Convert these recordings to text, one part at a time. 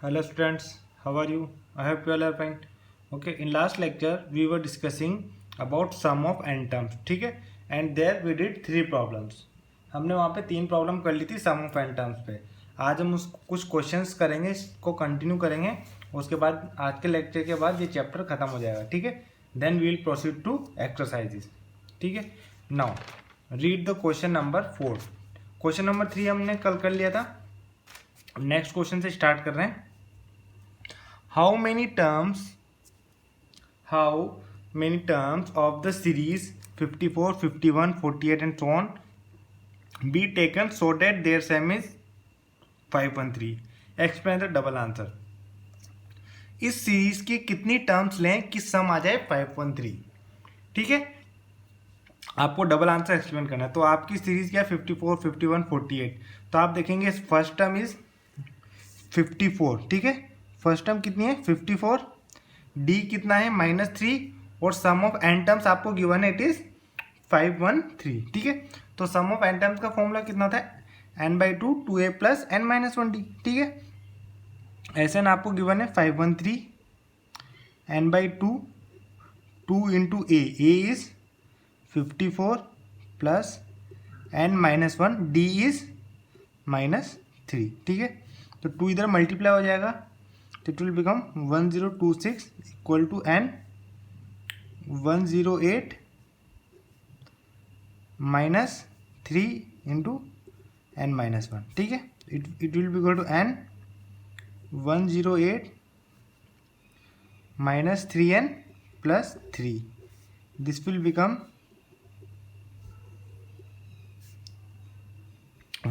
Hello students, how are you? I hope you all are fine. Okay, in last lecture we were discussing about sum of n terms, ठीक है, and there we did 3 problems. हमने वहाँ पे 3 problem कर ली थी सम of n terms पे. आज हम उस कुछ क्वेश्चंस करेंगे, इसको कंटिन्यू करेंगे. उसके बाद आज के लेक्चर के बाद ये चैप्टर खत्म हो जाएगा, ठीक है. Then we will proceed to exercises, ठीक है. Now read the question number 4. Question number 3 हमने कल कर लिया था. नेक्स्ट क्वेश्चन से स्टार्ट कर रहे हैं. How many terms of the series 54, 51, 48 and so on be taken so that their sum is 513? Explain the double answer. इस सीरीज की कितनी टर्म्स लें कि सम आ जाए 513? ठीक है, आपको डबल आंसर एक्सप्लेन करना है. तो आपकी सीरीज क्या है? 54, 51, 48. तो आप देखेंगे फर्स्ट टर्म इज 54, ठीक है. फर्स्ट टर्म कितनी है? 54. डी कितना है? -3. और सम ऑफ एन टर्म्स आपको गिवन है, इट इज 513, ठीक है. तो सम ऑफ एन टर्म्स का फॉर्मूला कितना होता है? n/2 2a + n-1d, ठीक है. ऐसे ना आपको गिवन है 513 n/2 2 × a is 54 + n-1 d is -3, ठीक है. तो 2 इधर मल्टीप्लाई हो जाएगा, तो it will become 1026 equal to n 108 -3 × n-1, ठीक है. It will be equal to n 108 -3n + 3. This will become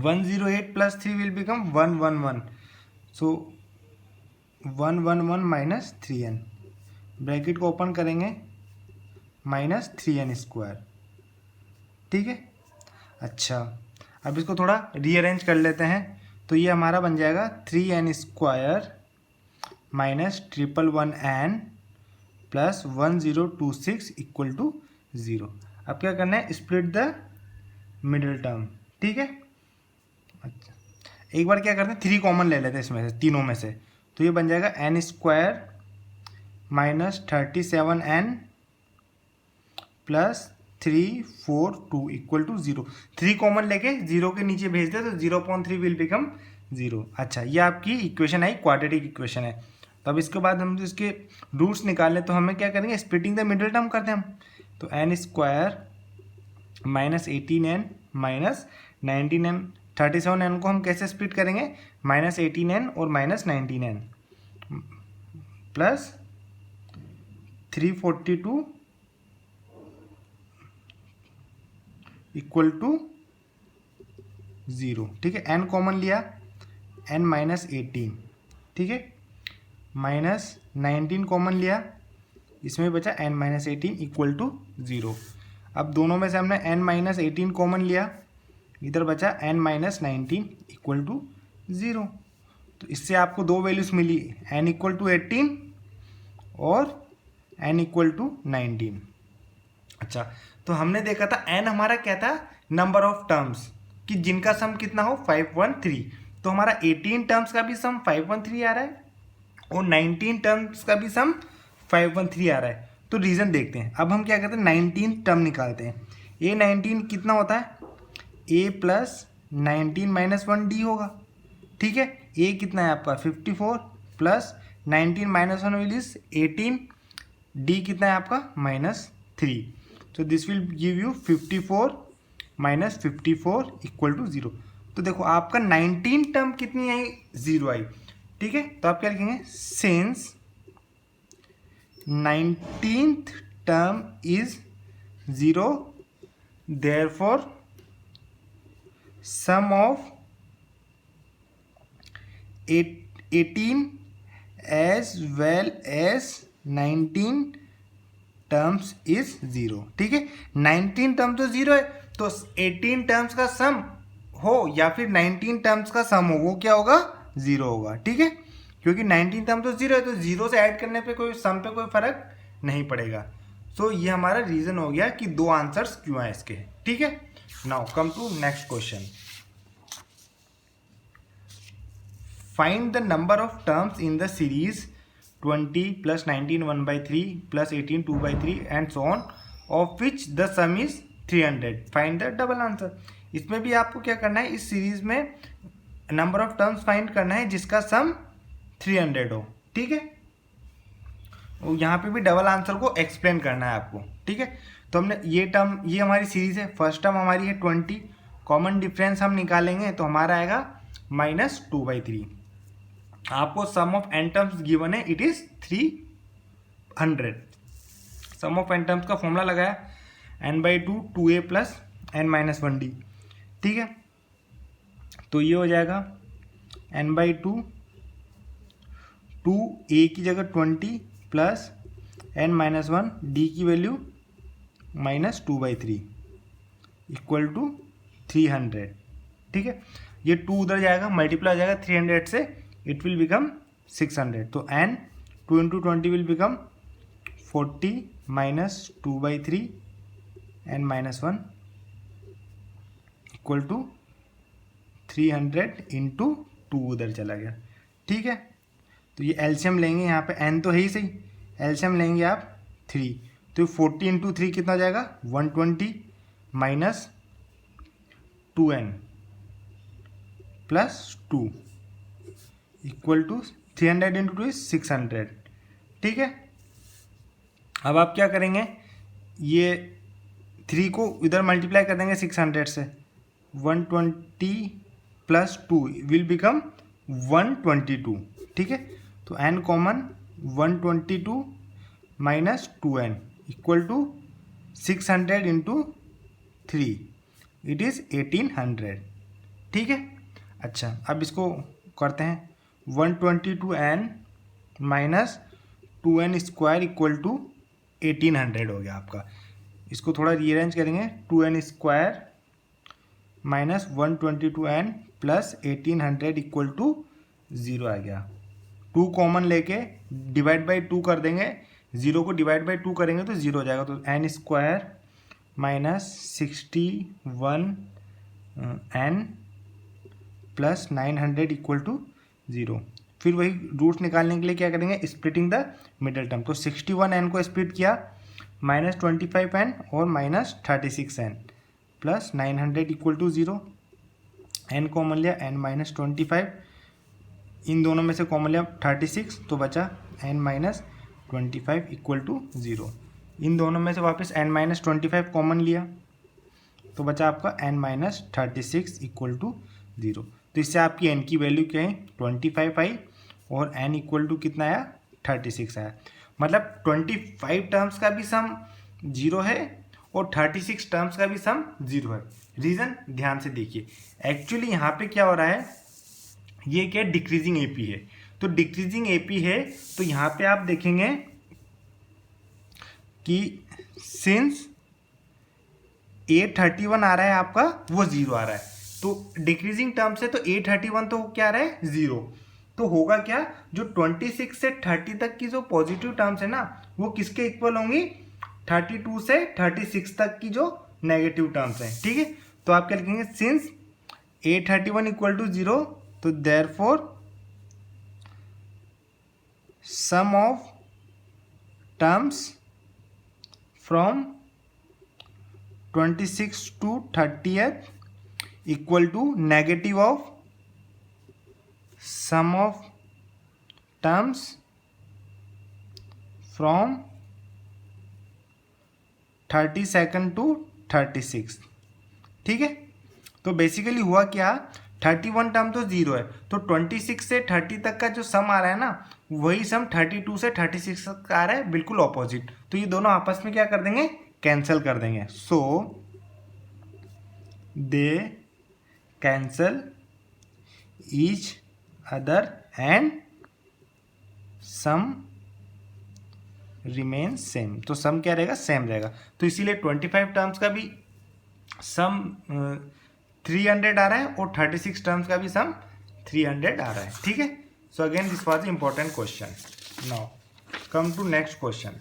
108 + 3 will become 111. So 111 - 3n, bracket को ओपन करेंगे, -3n², ठीक है. अच्छा, अब इसको थोड़ा रीअरेंज कर लेते हैं. तो ये हमारा बन जाएगा 3n² -111n + 1026 इक्वल टू 0. अब क्या करना है? स्प्लिट द मिडिल टर्म, ठीक है. अच्छा, एक बार क्या करते हैं, 3 कॉमन ले लेते हैं इसमें से, तीनों में से. तो ये बन जाएगा n² -37n + 342 equal to 0. 3 common लेके 0 के नीचे भेज दे तो 0.3 विल बिकम 0. अच्छा, ये आपकी इक्वेशन आई, क्वाड्रेटिक इक्वेशन है. तो अब इसके बाद हम इसके रूट्स निकालें तो हमें क्या करेंगे? स्प्लिटिंग द मिडिल टर्म करते हैं हम. तो n² -18n -19n 37n को हम कैसे स्प्लिट करेंगे? -18n और -19n + 342 इक्वल टू 0, ठीक है. n कॉमन लिया, n -18, ठीक है. -19 कॉमन लिया, इसमें बचा n -18 इक्वल टू 0. अब दोनों में से हमने n -18 कॉमन लिया, इधर बचा n -19 इक्वल टू 0. तो इससे आपको दो वैल्यूज मिली, n = 18 और n = 19. अच्छा, तो हमने देखा था n हमारा क्या था? नंबर ऑफ टर्म्स, कि जिनका सम कितना हो 513. तो हमारा 18 टर्म्स का भी सम 513 आ रहा है और 19 टर्म्स का भी सम 513 आ रहा है. तो रीज़न देखते हैं. अब हम क्या करते हैं? 19 टर्म निकालते हैं. ये 19 कितना होता है? a + 19 - 1d होगा, ठीक है. a कितना है आपका? 54 + 19 - 1 विल इज 18. d कितना है आपका? -3. तो this will give you 54 - 54 equal to 0. तो देखो आपका 19 टर्म कितनी आई? 0 आई, ठीक है. तो आप क्या लिखेंगे? Since 19th term is 0, therefore sum of 18 as well as 19 terms is 0, ठीक है. 19 टर्म तो 0 है, तो 18 टर्म्स का सम हो या फिर 19 टर्म्स का सम हो, वो क्या होगा? 0 होगा, ठीक है. क्योंकि 19 टर्म तो 0 है, तो 0 से ऐड करने पे कोई सम पे कोई फर्क नहीं पड़ेगा. तो ये हमारा रीजन हो गया कि 2 आंसर्स क्यों हैं इसके, ठीक है. Now come to next question. Find the number of terms in the series 20 + 19 1/3 + 18 2/3 and so on of which the sum is 300, find the double answer. इसमें भी आपको क्या करना है, इस सीरीज में नंबर ऑफ टर्म्स फाइंड करना है जिसका सम 300 हो, ठीक है। यहाँ पे भी डबल आंसर को एक्सप्लेन करना है आपको, ठीक है। तो हमने ये टर्म, ये हमारी सीरीज है, फर्स्ट टर्म हमारी है 20, कॉमन डिफरेंस हम निकालेंगे तो हमारा आएगा -2/3। आपको sum of n terms given है, it is 300। Sum of n terms का फॉर्मूला लगाया n/2 2a + n-1d, ठीक है। तो ये हो जाएगा n/2 2a की जगह 20 + n-1 d की वैल्यू -2/3 = 300, ठीक है। ये 2 उधर जाएगा, मल्टीप्लाई हो जाएगा 300 से, इट विल बिकम 600। तो n 2 × 20 विल बिकम 40 - 2/3 n-1 = 300 × 2 उधर चला गया, ठीक है। तो ये एलसीएम लेंगे, यहाँ पे n तो है ही सही, एलसीएम लेंगे आप 3, तो 40 × 3 कितना हो जाएगा 120 - 2n + 2 = 300 × 2 is 600, ठीक है। अब आप क्या करेंगे, ये 3 को इधर मल्टीप्लाई कर देंगे 600 से, 120 + 2 विल बिकम 122, ठीक है। तो n common 122 - 2n = 600 × 3, it is 1800, ठीक है। अच्छा, अब इसको करते हैं, 122n - 2n² = 1800 हो गया आपका। इसको थोड़ा रीअरेंज करेंगे, 2n² - 122n + 1800 = 0 आ गया। 2 कॉमन लेके डिवाइड बाई 2 कर देंगे, 0 को डिवाइड बाई 2 करेंगे तो 0 हो जाएगा। तो n² - 61n + 900 = 0। फिर वही रूट्स निकालने के लिए क्या करेंगे, स्प्लिटिंग द मिडल टर्म। तो 61n को स्प्लिट किया, -25n और -36n + 900 = 0। n कॉमन लिया, n - 25, इन दोनों में से कॉमन लिया 36, तो बचा n - 25 = 0। इन दोनों में से वापस n - 25 कॉमन लिया, तो बचा आपका n - 36 = 0। तो इससे आपकी n की वैल्यू क्या है 25 आई, और n = कितना आया 36 आया। मतलब 25 टर्म्स का भी सम 0 है और 36 टर्म्स का भी सम 0 है। रीज़न ध्यान से देखिए, एक्चुअली यहाँ पे क्या हो रहा है, ये क्या डिक्रीजिंग एपी है। तो डिक्रीजिंग एपी है, तो यहाँ पे आप देखेंगे कि सिंस A31 आ रहा है आपका, वो 0 आ रहा है। तो डिक्रीजिंग टर्म से तो A31 तो क्या आ रहा है 0, तो होगा क्या, जो 26 से 30 तक की जो पॉजिटिव टर्म्स है ना, वो किसके इक्वल होंगी, 32 से 36 तक की जो नेगेटिव टर्म्स हैं, ठीक है। तो आप क्या लिखेंगे, सिंस A31 = 0, तो therefore sum of terms from 26 to 30th = negative of sum of terms from 32nd to 36, ठीक है। तो बेसिकली हुआ क्या, 31 टर्म तो 0 है, तो 26 से 30 तक का जो सम आ रहा है ना, वही सम 32 से 36 तक आ रहा है, बिल्कुल ऑपोजिट। तो ये दोनों आपस में क्या कर देंगे, कैंसिल कर देंगे। So they cancel each other and sum remain same. तो सम क्या रहेगा, सेम रहेगा। तो इसीलिए 25 टर्म्स का भी सम 300 आ रहा है और 36 टर्म्स का भी सम 300 आ रहा है, ठीक है। So again this was important question. Now come to next question.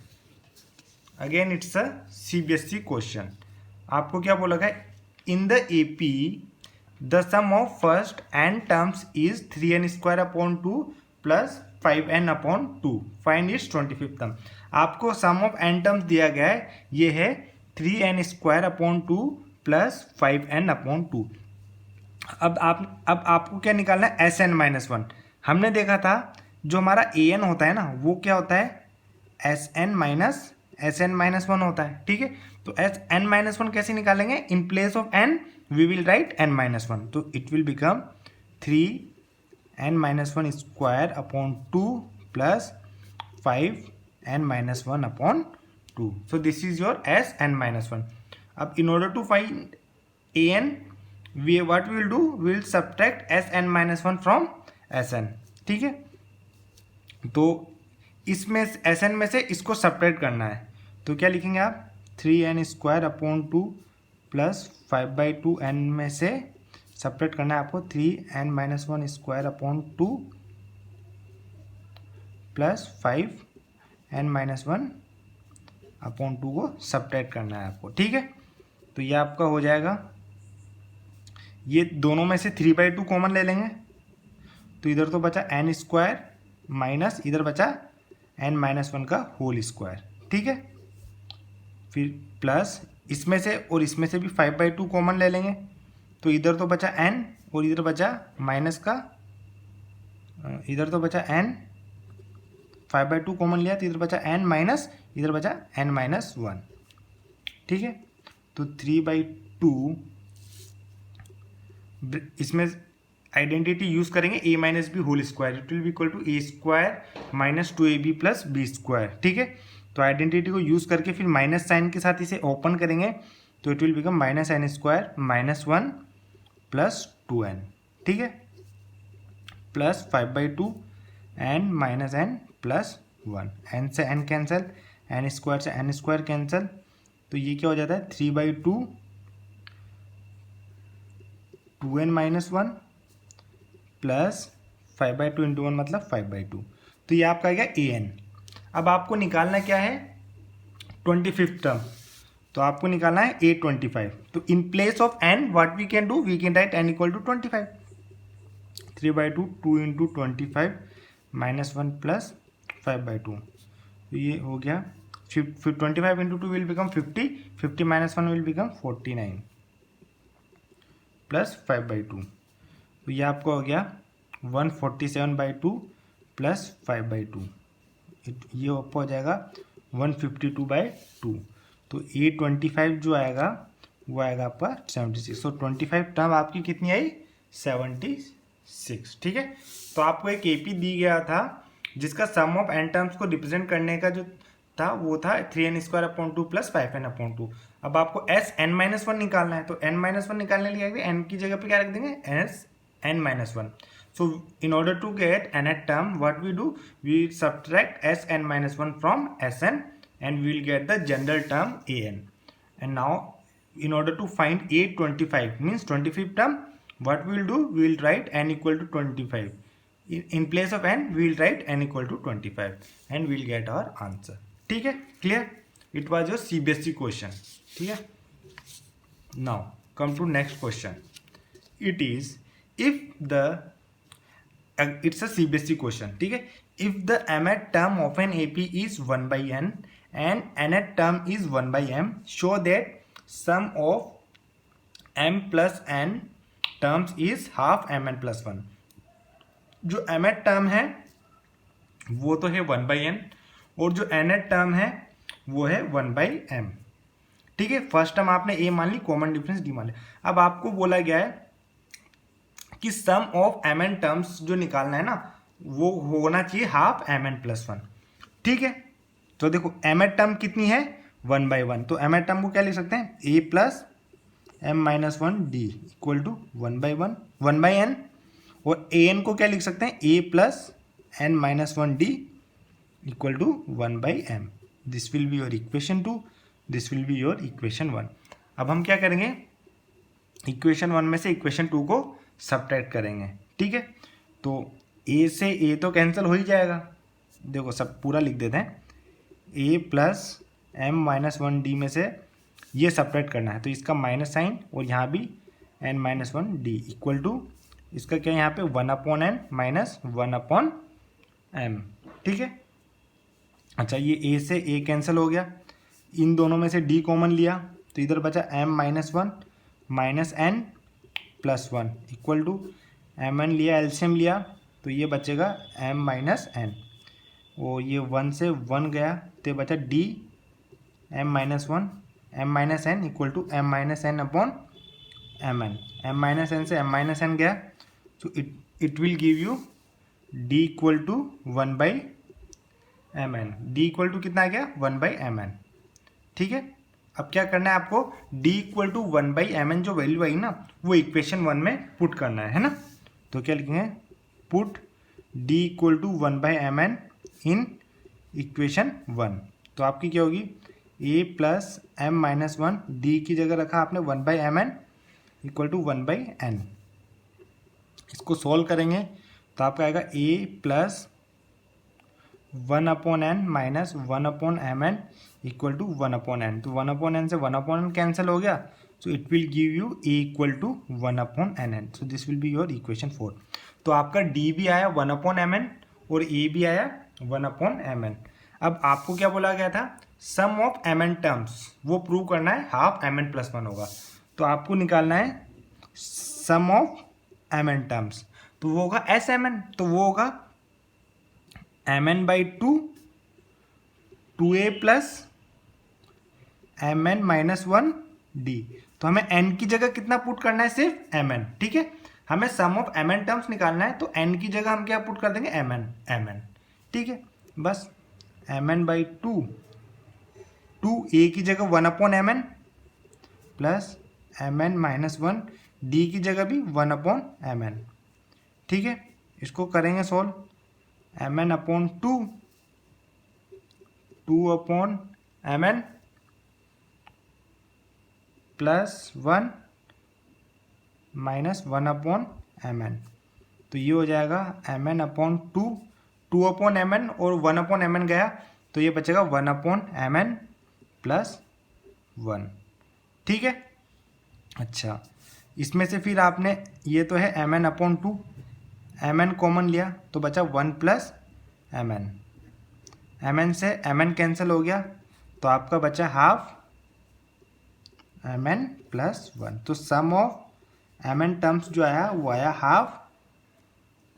Again it's a CBSE question. आपको क्या बोला गया, in the AP the sum of first n terms is 3n square upon 2 plus 5n upon 2, find is 25th term. आपको sum of n terms दिया गया है, ये है 3n square upon 2 plus 5n upon 2। अब आपको क्या निकालना है, एस एन माइनस वन। हमने देखा था जो हमारा ए एन होता है ना, वो क्या होता है, एस एन माइनस वन होता है। ठीक है, तो एस एन माइनस वन कैसे निकालेंगे, in place of n we will write n minus one, तो it will become 3n-1 square upon 2 plus 5n-1 upon 2। So this is your Sn-1। अब in order to find an, what we will do, we will subtract Sn-1 from Sn। ठीक है, तो इसमें Sn में से इसको subtract करना है, तो क्या लिखेंगे आप, 3n square upon 2 plus 5/2 n में से सब्ट्रैक्ट करना है आपको 3n-1 square upon 2 plus 5n-1 upon 2 को सब्ट्रैक्ट करना है आपको। ठीक है, तो ये आपका हो जाएगा, ये दोनों में से 3/2 कॉमन ले लेंगे, तो इधर तो बचा n स्क्वायर माइनस इधर बचा n-1 का होल स्क्वायर। ठीक है, फिर प्लस इसमें से और इसमें से भी 5/2 कॉमन ले लेंगे, तो इधर तो बचा n और इधर बचा माइनस का, इधर तो बचा n, 5/2 कॉमन लिया तो इधर बचा n माइनस, इधर बचा n-1। ठीक है, तो 3/2, इसमें आइडेंटिटी यूज करेंगे a minus B whole square, it will be equal to a square minus 2ab plus b square. ठीक है, तो आइडेंटिटी को यूज करके फिर माइनस साइन के साथ इसे ओपन करेंगे, तो it will become minus n square minus 1 plus 2n। ठीक है, plus 5/2 n minus n plus 1, n से n कैंसिल, n स्क्वायर से n स्क्वायर कैंसिल, तो ये क्या हो जाता है, 3/2 2n-1 प्लस 5/2 इंटू 1 मतलब 5/2, तो ये आपका आ गया ए एन। अब आपको निकालना क्या है, 25th टर्म, तो आपको निकालना है A25। तो in place of n what we can do, we can write n equal to 25, 3/2 2 into 25 minus 1 plus 5/2, तो ये हो गया 25 into 2 will become 50, 50 minus 1 will become 49 plus 5/2, तो ये आपको हो गया 147/2 प्लस 5/2, ये आपको हो जाएगा 152/2। तो A25 जो आएगा वो आएगा आपका 76। तो 25 टर्म आपकी कितनी आई, 76। ठीक है, तो आपको एक AP दी गया था जिसका सम ऑफ n टर्म्स को रिप्रेजेंट करने का जो था वो था 3n square upon 2 plus 5n upon 2। अब आपको Sn-1 निकालना है, तो n-1 निकालने के लिए n की जगह पे क्या रख देंगे, Sn-1। So in order to get nth term what we do, we subtract Sn-1 from Sn and we will get the general term an। and now in order to find A25 means 25th term, what we will do, we will write n equal to 25, in place of n we will write n equal to 25 and we will get our answer। ठीक है, clear, it was your CBSE question। ठीक है, now come to next question, it is if the it's a CBSE question। ठीक है, if the mth term of an AP is 1/n and nth term is 1/m, show that sum of m plus n terms is half mn plus 1। जो mth term है वो तो है 1/n और जो nth term है वो है 1/m। ठीक है, फर्स्ट टर्म आपने a मान ली, कॉमन डिफरेंस d मान लिया। अब आपको बोला गया है कि सम ऑफ mn टर्म्स जो निकालना है ना वो होना चाहिए हाफ mn प्लस 1। ठीक है, तो देखो mth टर्म कितनी है, 1/1, तो mth टर्म को क्या लिख सकते हैं, a plus m-1 d equal to 1/n, और an को क्या लिख सकते हैं, a plus n-1 d equal to 1/m। This will be your equation 2, this will be your equation 1। अब हम क्या करेंगे, इक्वेशन 1 में से इक्वेशन 2 को सब्ट्रैक्ट करेंगे। ठीक है, तो a से a तो कैंसिल हो ही जाएगा, देखो सब पूरा लिख देते हैं, a प्लस m-1 d में से ये सब्ट्रैक्ट करना है, तो इसका माइनस साइन और यहाँ भी n minus one d equal to इसका क्या है यहाँ पे 1/n माइनस 1/m, ठीक है। अच्छा ये a से a कैंसिल हो गया, इन दोनों में से d कॉमन लिया तो इधर बचा m minus one minus n plus one equal to mn लिया, एलसीएम लिया तो ये बचेगा m माइनस n, वो ये 1 से 1 गया तो ये बचा d m माइनस वन m minus n equal to m minus n upon mn, m minus n से m माइनस n गया तो it will give you d equal to 1/mn, d equal to कितना आ गया 1/mn, ठीक है। अब क्या करना है आपको, d इक्वल टू 1/mn जो वैल्यू आई ना वो इक्वेशन 1 में पुट करना है ना। तो क्या लिखेंगे, put d equal to 1/mn in equation 1। तो आपकी क्या होगी, a plus m minus one, d की जगह रखा आपने 1/mn इक्वल टू 1/n। इसको सॉल्व करेंगे तो आपका आएगा a plus 1/n minus 1/mn equal to 1/n। तो 1/n से 1/n कैंसिल हो गया, so it will give you a equal to 1/nn। So this will be your equation 4। तो आपका d भी आया 1/mn और a भी आया 1/mn। अब आपको क्या बोला गया था, सम ऑफ mn टर्म्स वो प्रूव करना है, हाफ mn प्लस वन होगा। तो आपको निकालना है सम ऑफ mn टर्म्स, तो वो होगा SMN, तो वो होगा mn/2 2a plus mn minus one D. तो हमें n की जगह कितना पुट करना है, सिर्फ mn, ठीक है। हमें सम ऑफ mn टर्म्स निकालना है तो n की जगह हम क्या पुट कर देंगे, mn, ठीक है। बस mn/2 2a की जगह 1/mn plus mn minus one, d की जगह भी 1/mn, ठीक है। इसको करेंगे solve, mn/2 2/mn plus 1 minus 1/mn। तो ये हो जाएगा mn/2 2/mn और 1/mn गया तो ये बचेगा 1/mn प्लस 1, ठीक है। अच्छा इसमें से फिर आपने ये तो है mn/2, mn कॉमन लिया तो बचा 1 प्लस mn, mn से mn कैंसिल हो गया तो आपका बचा हाफ mn प्लस 1। तो सम ऑफ mn टर्म्स जो आया वो आया half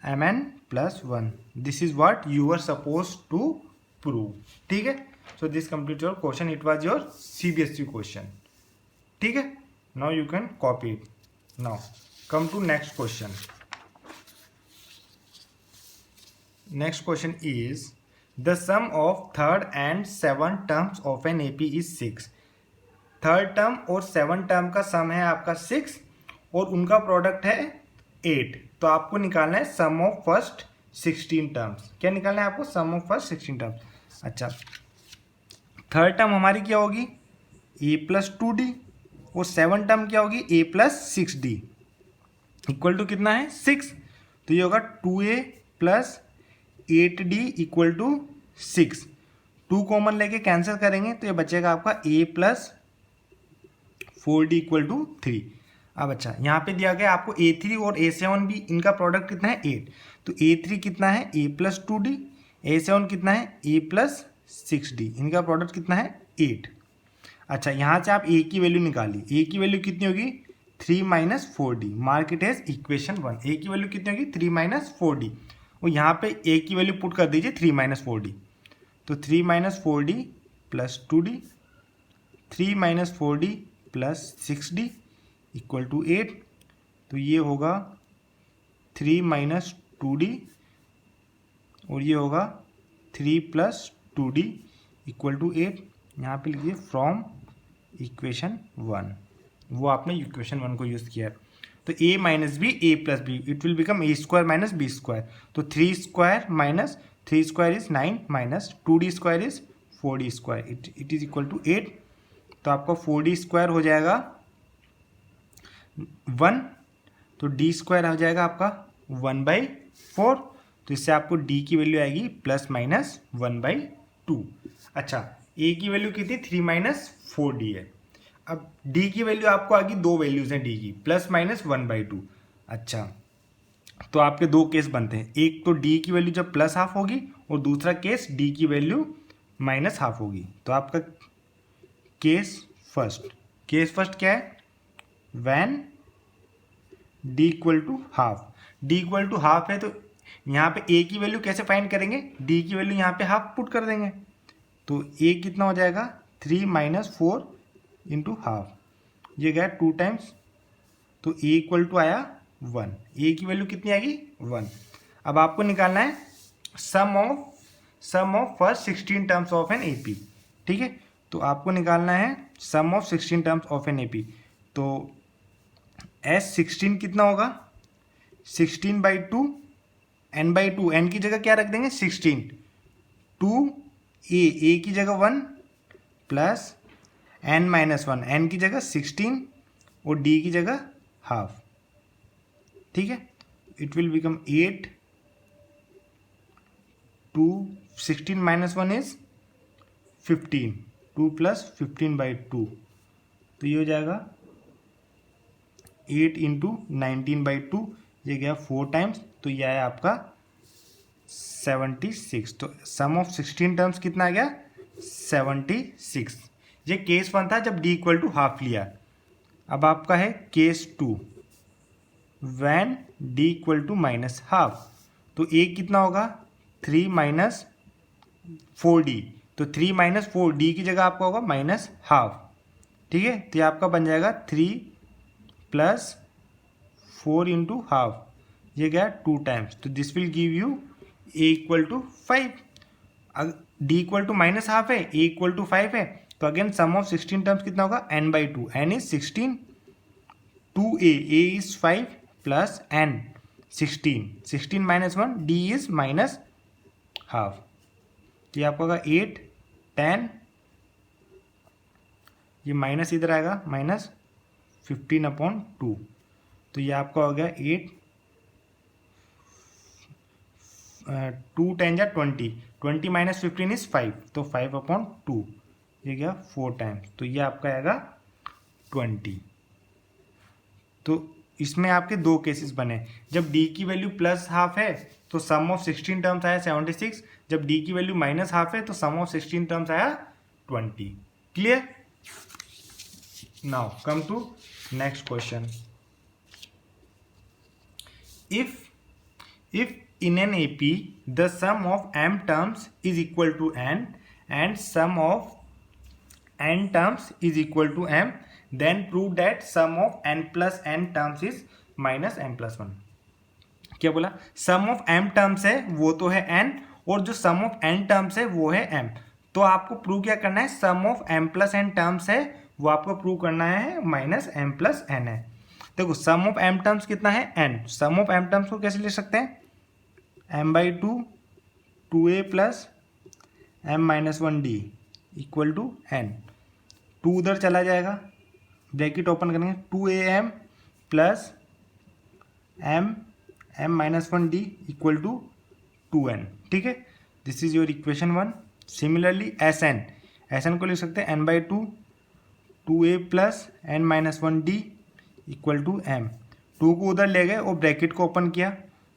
mn plus 1। This is what you are suppose to prove, ठीक है। So this complete your question, it was your CBSE question, ठीक है। Now you can copy it. Now come to next question. Next question is the sum of third and seven terms of an AP is 6। Third term और seven term का sum है आपका 6 और उनका product है 8। तो आपको निकालना है सम ऑफ फर्स्ट 16 टर्म्स। क्या निकालना है आपको, सम ऑफ फर्स्ट 16 टर्म्स। अच्छा थर्ड टर्म हमारी क्या होगी, a प्लस 2d और सेवन टर्म क्या होगी, a plus 6d equal to कितना है 6। तो ये होगा 2a plus 8d equal to 6। 2 common लेके कैंसिल करेंगे तो ये बचेगा आपका a plus 4d equal to 3। अब अच्छा यहाँ पे दिया गया आपको a3 और a7 भी, इनका प्रोडक्ट कितना है 8। तो a3 कितना है a प्लस 2d, a7 कितना है a प्लस 6d, इनका प्रोडक्ट कितना है 8। अच्छा यहाँ से आप a की वैल्यू निकालिए, a की वैल्यू कितनी होगी 3 minus 4d, mark it as equation 1। a की वैल्यू कितनी होगी 3 माइनस 4d और यहाँ पे a की वैल्यू पुट कर दीजिए 3 माइनस 4d। तो 3 minus 4d plus 2d, 3 minus 4d plus 6d equal to 8। तो ये होगा 3 माइनस 2d और ये होगा 3 प्लस 2d इक्वल टू 8। यहाँ पे लिखिए फ्रॉम इक्वेशन 1, वो आपने इक्वेशन 1 को यूज़ किया है। तो a minus B a plus B, it will become a square minus b square. तो 3 square minus 3 square is 9 minus 2d square is 4d square, it is equal to 8। तो आपका 4d square हो जाएगा 1, तो d square हो जाएगा आपका 1/4। तो इससे आपको d की वैल्यू आएगी प्लस माइनस 1/2। अच्छा a की वैल्यू कितनी 3 माइनस 4d है। अब डी की वैल्यू आपको आ गई, दो वैल्यूज हैं डी की, प्लस माइनस 1/2। अच्छा, तो आपके दो केस बनते हैं, एक तो डी की वैल्यू जब प्लस हाफ होगी और दूसरा केस डी की वैल्यू माइनस हाफ होगी। तो आपका केस फर्स्ट क्या है, when d equal to half. D equal to half है तो यहाँ पे ए की वैल्यू कैसे फाइंड करेंगे, डी की वैल्यू यहाँ पे हाफ पुट कर देंगे। तो ए कितना हो जाएगा, 3 - 4 इंटू हाफ, ये गया 2 टाइम्स, तो ए इक्वल टू आया 1। ए की वैल्यू कितनी आएगी, 1। अब आपको निकालना है sum of first 16 terms of an AP. ठीक है, तो आपको निकालना है sum of 16 terms of an AP. तो S16 कितना होगा, 16/2, n/2, n की जगह क्या रख देंगे 16, 2 ए की जगह 1 प्लस n-1, n की जगह 16 और d की जगह हाफ। ठीक है, इट विल बिकम 8, 2 16 - 1 इज 15, 2 + 15/2, तो ये हो जाएगा 8 × 19/2, ये गया 4 टाइम्स, तो ये आया आपका 76। तो सम ऑफ 16 टर्म्स कितना आ गया, 76। ये केस 1 था जब d इक्वल टू हाफ लिया। अब आपका है case 2, when d equal to minus half. तो a कितना होगा, 3 - 4d, तो 3 - 4, d की जगह आपका होगा माइनस हाफ। ठीक है, तो ये आपका बन जाएगा 3 + 4 इंटू हाफ, ये गया 2 टाइम्स, तो this will give you a equal to 5। d equal to minus half है, a इक्वल टू 5 है, तो अगेन सम ऑफ 16 टर्म्स कितना होगा, n/2, n is 16, 2a, a is 5 plus n 16, 16 - 1, d is minus half, तो ये आपका होगा 8, 10, ये माइनस इधर आएगा, माइनस 15/2, तो ये आपका हो गया 8, 2 10 × 20, 20 - 15 इज 5, तो 5/2, ये गया 4 टाइम्स, तो ये आपका आएगा 20। तो इसमें आपके दो केसेस बने, जब d की वैल्यू प्लस हाफ है तो सम ऑफ 16 टर्म्स आया 76, जब d की वैल्यू माइनस हाफ है तो सम ऑफ 16 टर्म्स आया 20। Clear? Now come to next question. if in an AP the sum of m terms is equal to n and sum of n terms is equal to m, then prove that sum of n plus n terms is minus m plus 1। क्या बोला, सम of m terms है वो तो है n, और जो sum of n terms है वो है m। तो आपको प्रूव क्या करना है, sum of m plus n terms है वो आपको प्रूव करना है माइनस m plus n है। देखो सम ऑफ m टर्म्स कितना है n, sum of m terms को कैसे ले सकते हैं, m/2 2a plus m-1d equal to n, 2 उधर चला जाएगा, ब्रैकेट ओपन करेंगे, 2am plus m-1d equal to 2n। ठीक है, this is your equation 1। Similarly S n को लिख सकते हैं n/2 2a plus n-1d equal to m, 2 को उधर ले गए और ब्रैकेट को ओपन किया,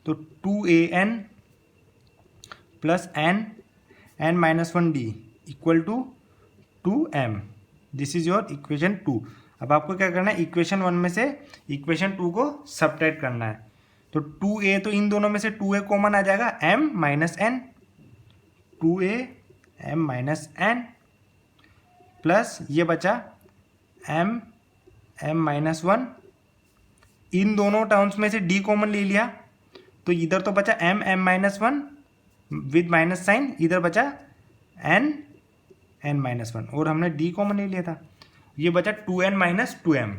तो 2an plus n-1d equal to 2m, this is your equation 2। अब आपको क्या करना है, इक्वेशन 1 में से इक्वेशन 2 को सब्ट्रैक्ट करना है, तो 2a, तो इन दोनों में से 2a कॉमन आ जाएगा, m - n, 2a m-n plus ये बचा m-1, इन दोनों टर्म्स में से d कॉमन ले लिया, तो इधर तो बचा m-1 विद माइनस साइन, इधर बचा n-1, और हमने d कॉमन ले लिया था, ये बचा 2n - 2m,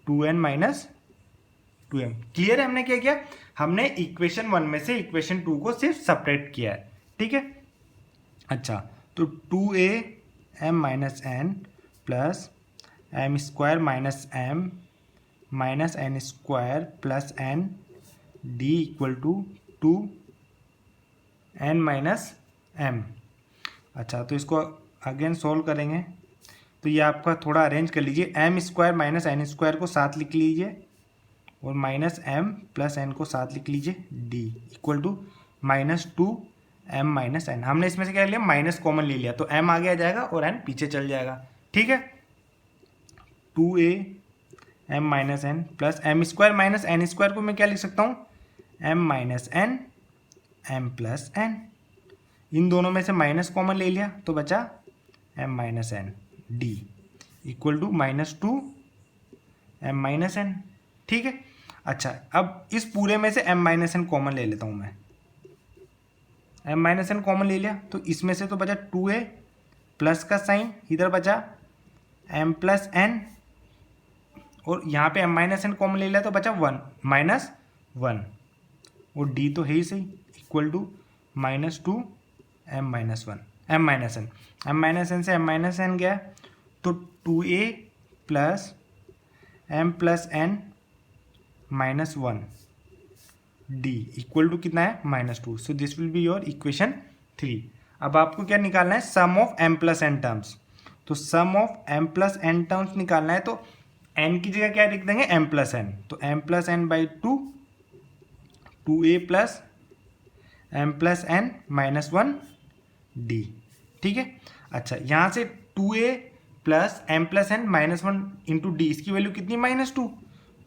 2n - 2m। Clear है, हमने क्या किया, हमने इक्वेशन 1 में से इक्वेशन 2 को सिर्फ सब्ट्रैक्ट किया है। ठीक है, अच्छा, तो 2a m-n plus m² minus m minus n² plus n d equal to 2n - m। अच्छा, तो इसको अगेन सोल्व करेंगे, तो ये आपका थोड़ा अरेंज कर लीजिए, m square minus n square को साथ लिख लीजिए और माइनस एम प्लस एन को साथ लिख लीजिए, d equal to minus two m minus n. हमने इसमें से क्या लिया, माइनस कॉमन ले लिया तो एम आगे आ जाएगा और एन पीछे चल जाएगा, ठीक है। 2a m minus n plus m square minus n square को मैं क्या लिख सकता हूँ, m minus n m plus n. इन दोनों में से माइनस कॉमन ले लिया तो बचा m minus n d equal to minus two m minus n, ठीक है। अच्छा, अब इस पूरे में से एम माइनस एन कॉमन ले लेता हूँ मैं, एम माइनस एन कॉमन ले लिया तो इसमें से तो बचा 2a प्लस का साइन, इधर बचा एम प्लस एन और यहाँ पे एम माइनस एन कॉमन ले लिया तो बचा 1 माइनस 1 और डी तो है ही सही, equal to minus two m minus one m minus n. M minus n से एम माइनस एन गया तो 2a plus m plus n minus 1 d equal to कितना है, minus 2। So this will be your equation 3। अब आपको क्या निकालना है, sum of m plus n terms. तो sum of m plus n terms निकालना है तो एन की जगह क्या लिख देंगे, एम प्लस एन, तो m plus n by 2a plus m plus n minus 1 d, ठीक है। अच्छा, यहाँ से 2a plus m plus n minus 1 into d, इसकी वैल्यू कितनी, माइनस 2।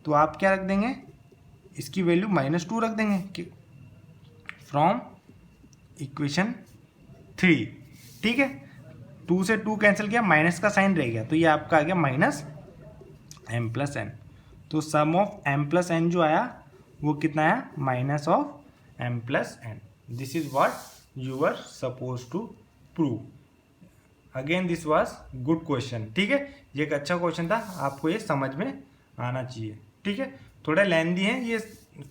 तो आप क्या रख देंगे, इसकी वैल्यू माइनस 2 रख देंगे फ्रॉम इक्वेशन 3, ठीक है। 2 से 2 कैंसिल किया, माइनस का साइन रह गया तो ये आपका आ गया माइनस एम प्लस एन। तो sum of m plus n जो आया वो कितना आया, minus of m plus n. This is what you were suppose to prove. Again this was good question, ठीक है। ये एक अच्छा क्वेश्चन था, आपको ये समझ में आना चाहिए, ठीक है। थोड़ा लेंदी है ये,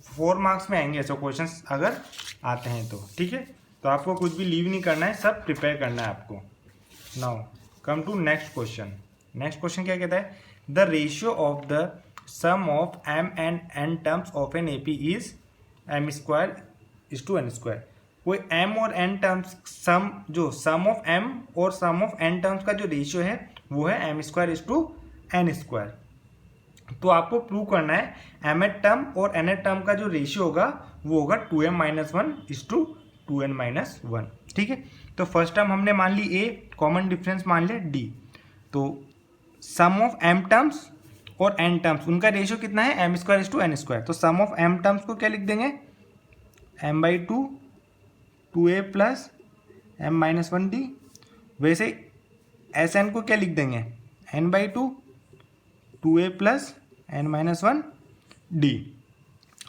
4 मार्क्स में आएंगे ऐसे क्वेश्चंस अगर आते हैं तो, ठीक है। तो आपको कुछ भी लीव नहीं करना है, सब प्रिपेयर करना है आपको। Now come to next question. Next question क्या कहता है, the ratio of the sum of m and n terms of an AP is m square is to n square. कोई एम और एन टर्म्स सम, जो sum of M और sum of n terms का जो ratio है वो है m square is to n square. तो आपको प्रूव करना है एम एट टर्म और एन एट टर्म का जो रेशियो होगा वो होगा 2m minus 1 is to 2n minus 1, ठीक है। तो फर्स्ट टर्म हमने मान ली a, कॉमन डिफरेंस मान लिया d। तो सम ऑफ m टर्म्स और n टर्म्स उनका रेशियो कितना है, m square is to n square. तो सम ऑफ m टर्म्स को क्या लिख देंगे, m by 2 2a plus m minus 1 d। वैसे एस एन को क्या लिख देंगे, n by 2 2a plus n minus 1 d.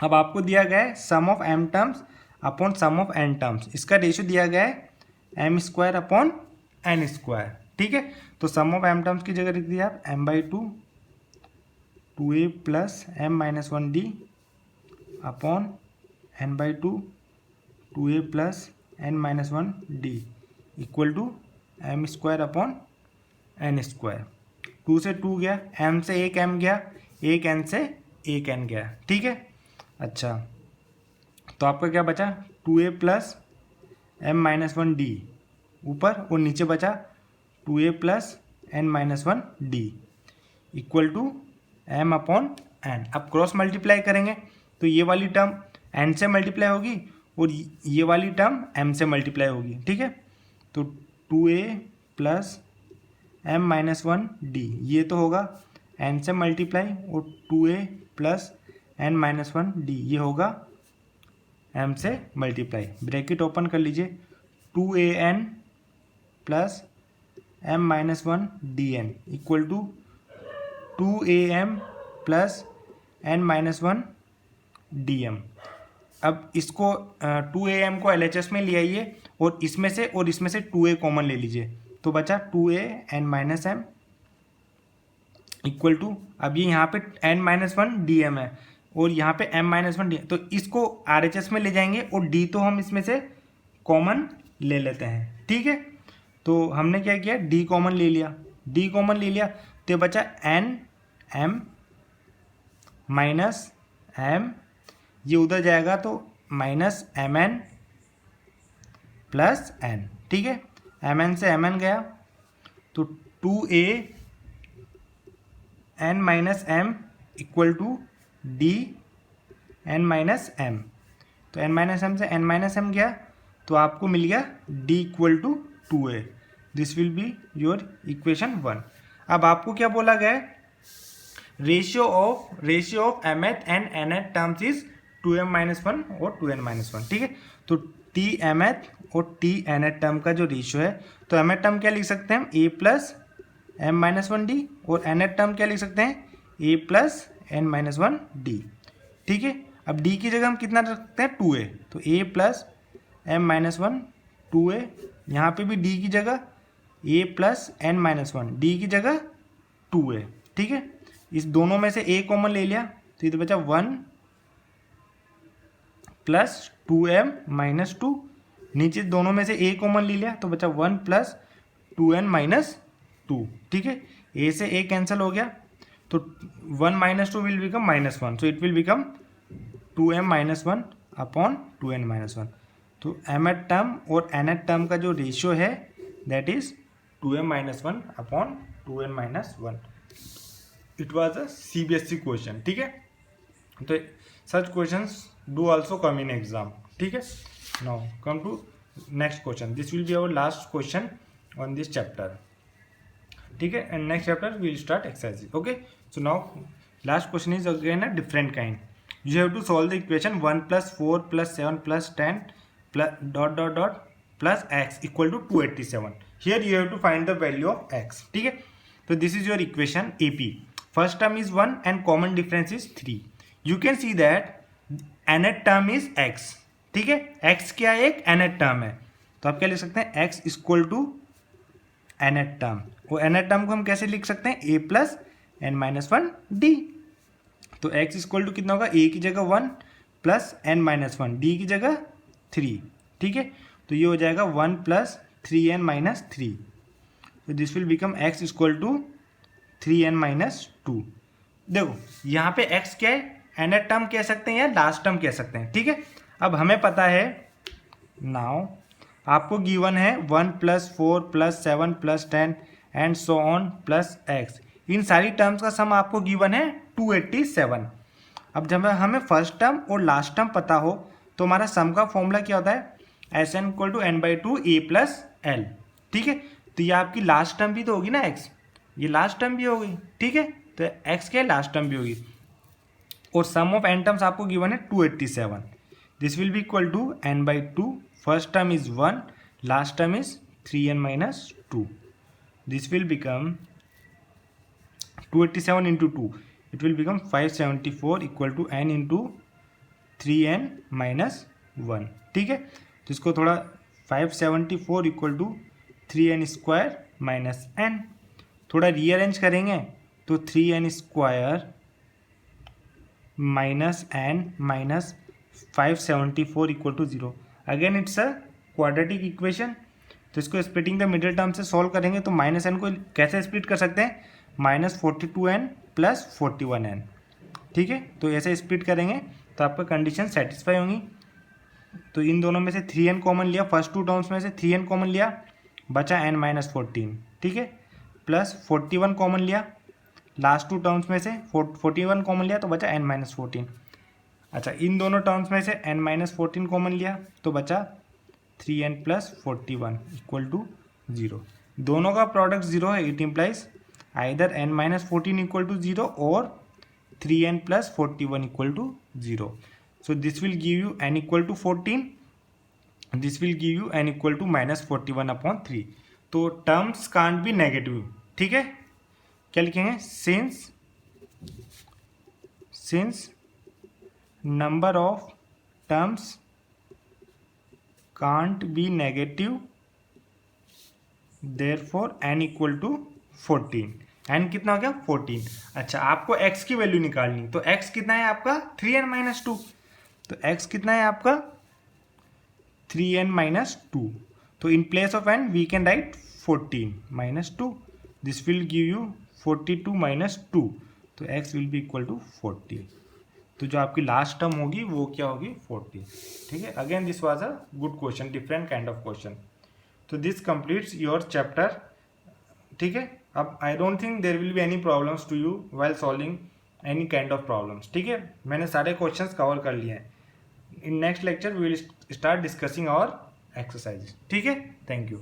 अब आपको दिया गया है sum of m terms upon sum of n terms, इसका रेशियो दिया गया है m square upon n square, ठीक है। तो सम ऑफ एम टर्म्स की जगह लिख दिया आप m by 2 2a plus m minus 1 d upon n by 2 2a plus n minus 1 d equal to m square upon n square. 2 से 2 गया, m से एक m गया, एक n से एक n गया, ठीक है। अच्छा, तो आपका क्या बचा, 2a plus m minus 1 D ऊपर और नीचे बचा 2a plus n minus 1 d equal to m upon n। अब क्रॉस मल्टीप्लाई करेंगे तो ये वाली टर्म n से मल्टीप्लाई होगी और ये वाली टर्म m से मल्टीप्लाई होगी, ठीक है। तो 2a plus m minus 1 D, ये तो होगा n से मल्टीप्लाई और 2a plus n minus 1 D ये होगा m से मल्टीप्लाई। ब्रैकेट ओपन कर लीजिए, 2an plus m minus 1 dn equal to 2am plus n minus 1 dm। अब इसको 2am को LHS में ले आइए और इसमें से 2a कॉमन ले लीजिए तो बचा 2a n minus m equal to, अब ये यहाँ पे n माइनस 1 dm है और यहाँ पे m माइनस 1 dm, तो इसको RHS में ले जाएंगे और d तो हम इसमें से कॉमन ले लेते हैं, ठीक है। तो हमने क्या किया, d कॉमन ले लिया, d कॉमन ले लिया तो बचा n m माइनस m, ये उधर जाएगा तो माइनस mn प्लस n, ठीक है। mn से mn गया तो 2a n minus m equal to d n minus m. तो एन माइनस एम से एन माइनस एम गया तो आपको मिल गया d equal to 2a। This will be your equation 1। अब आपको क्या बोला गया है, ratio of mth and nth terms is 2m minus 1 और 2n माइनस 1। ठीक है, तो t mth और t nth टर्म का जो रेशियो है, तो mth टर्म क्या लिख सकते हैं हम, a plus m minus 1 D, और nth टर्म क्या लिख सकते हैं, a plus n minus 1 d. ठीक है, अब d की जगह हम कितना रखते हैं, 2a, तो a plus m minus 1 2a। यहाँ पे भी d की जगह a plus n minus 1, d की जगह 2a। ठीक है, इस दोनों में से a कॉमन ले लिया तो ये तो बचा 1 प्लस 2m माइनस 2। नीचे दोनों में से a कॉमन ले लिया तो बचा 1 प्लस 2n माइनस 2। ठीक है, a से a कैंसिल हो गया तो 1 minus 2 will become minus 1, so it will become 2m minus 1 upon 2n minus 1। तो mth टर्म और nth टर्म का जो रेशियो है that is 2m minus 1 upon 2n minus 1। It was a CBSE question. ठीक है, तो such questions do also come in exam. ठीक है, now come to next question. This will be our last question on this chapter. ठीक है, and next chapter will start exercise. Okay, so now last question is again a different kind. You have to solve the equation 1 + 4 + 7 + 10 plus x equal to 287। Here you have to find the value of x। ठीक है, तो this is your equation AP। First term is 1 and common difference is 3। You can see that nth term is x। ठीक है, x क्या है, एक nth term है, तो आप क्या लिख सकते हैं, x equal to nth term. और nth टर्म को हम कैसे लिख सकते हैं, a plus n minus 1 d. तो x इक्वल टू कितना होगा, a की जगह 1 प्लस n माइनस 1, डी की जगह 3। ठीक है, तो ये हो जाएगा 1 प्लस 3n माइनस 3। तो this will become x equal to 3n minus 2। देखो यहाँ पे x क्या है, nth टर्म कह सकते हैं या लास्ट टर्म कह सकते हैं। ठीक है, अब हमें पता है, नाउ आपको गिवन है 1 + 4 + 7 + 10 and so on plus x। इन सारी टर्म्स का सम आपको गिवन है 287। अब जब हमें फर्स्ट टर्म और लास्ट टर्म पता हो तो हमारा सम का फॉर्मूला क्या होता है, Sn equal to n/2 a + l। ठीक है, तो ये आपकी लास्ट टर्म भी तो होगी ना x, ये लास्ट टर्म भी होगी। ठीक है, तो x क्या है, लास्ट टर्म भी होगी, और सम ऑफ n टर्म्स आपको गिवन है 287। This will be equal to n/2, first term is 1, last term is 3n minus 2। This will become 287 into 2, it will become 574 equal to n into 3n minus 1। ठीक है, तो इसको थोड़ा 574 equal to 3n square minus n थोड़ा rearrange करेंगे तो 3n square minus n minus 574 equal to 0। Again it's a quadratic equation, तो इसको स्प्लिटिंग द मिडिल टर्म से सॉल्व करेंगे तो माइनस n को कैसे स्प्लिट कर सकते हैं, -42n प्लस 41n। ठीक है, तो ऐसे स्प्लिट करेंगे तो आपका कंडीशन सेटिस्फाई होंगी। तो इन दोनों में से 3n कॉमन लिया, फर्स्ट टू टर्म्स में से 3n कॉमन लिया, बचा n माइनस 14। ठीक है, प्लस 41 कॉमन लिया, लास्ट टू टर्म्स में से 41 कॉमन लिया तो बचा n माइनस 14। अच्छा, इन दोनों टर्म्स में से n माइनस 14 कॉमन लिया तो बचा 3n प्लस 41 इक्वल टू 0। दोनों का प्रोडक्ट 0 है, it implies either n minus 14 equal to 0 और 3n plus 41 equal to 0। So this will give you n equal to 14. This will give you n equal to -41 upon 3. तो terms can't be negative. ठीक है, क्या लिखेंगे, since number of terms can't be negative therefore n equal to 14। n कितना हो गया, 14। अच्छा, आपको x की वैल्यू निकालनी, तो x कितना है आपका, 3n माइनस 2। तो x कितना है आपका, 3n माइनस 2। तो in place of n we can write 14 minus 2। This will give you 42 minus 2, तो x will be equal to 40। तो जो आपकी लास्ट टर्म होगी वो क्या होगी, 40। ठीक है, again this was a good question, different kind of question. तो दिस कंप्लीट्स योर चैप्टर। ठीक है, अब I don't think there will be any problems to you while solving any kind of problems, ठीक है। मैंने सारे क्वेश्चंस कवर कर लिए हैं। In next lecture we will start discussing our exercise, ठीक है। Thank you.